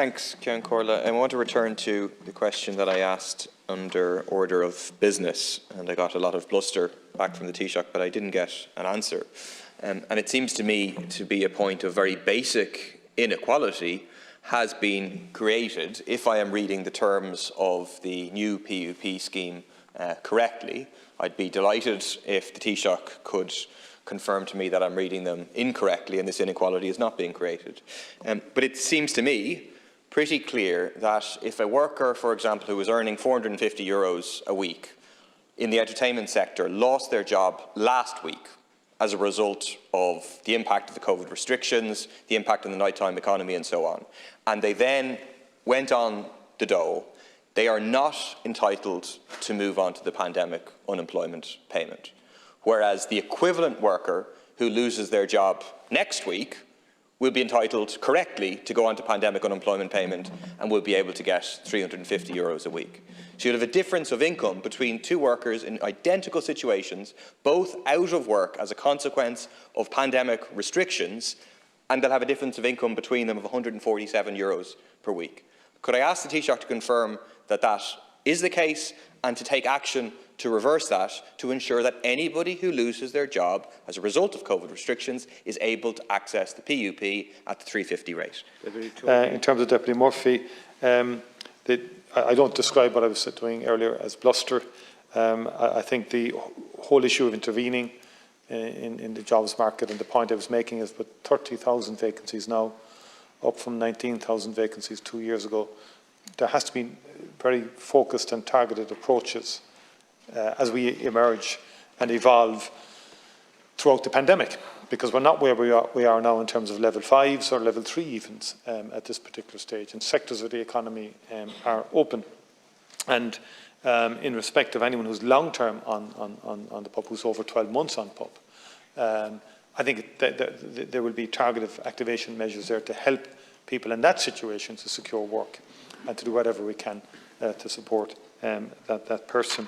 Thanks, Ceann Comhairle. I want to return to the question that I asked under order of business, and I got a lot of bluster back from the Taoiseach, but I didn't get an answer. And it seems to me to be a point of very basic inequality has been created, if I am reading the terms of the new PUP scheme correctly. I'd be delighted if the Taoiseach could confirm to me that I'm reading them incorrectly and this inequality is not being created. But it seems to me pretty clear that if a worker, for example, who was earning €450 a week in the entertainment sector lost their job last week as a result of the impact of the COVID restrictions, the impact on the nighttime economy and so on, and they then went on the dole, they are not entitled to move on to the pandemic unemployment payment. Whereas the equivalent worker who loses their job next week will be entitled correctly to go on to pandemic unemployment payment and will be able to get €350 a week. So you'll have a difference of income between two workers in identical situations, both out of work as a consequence of pandemic restrictions, and they'll have a difference of income between them of €147 per week. Could I ask the Taoiseach to confirm that that is the case and to take action to reverse that, to ensure that anybody who loses their job as a result of COVID restrictions is able to access the PUP at the €350 rate? In terms of Deputy Murphy, I don't describe what I was doing earlier as bluster. I think the whole issue of intervening in the jobs market, and the point I was making is with 30,000 vacancies now, up from 19,000 vacancies 2 years ago, there has to be very focused and targeted approaches as we emerge and evolve throughout the pandemic, because we're not where we are now in terms of level 5s or level 3 even at this particular stage, and sectors of the economy are open. And in respect of anyone who's long-term on the PUP, who's over 12 months on PUP, I think there will be targeted activation measures there to help people in that situation to secure work and to do whatever we can to support that person.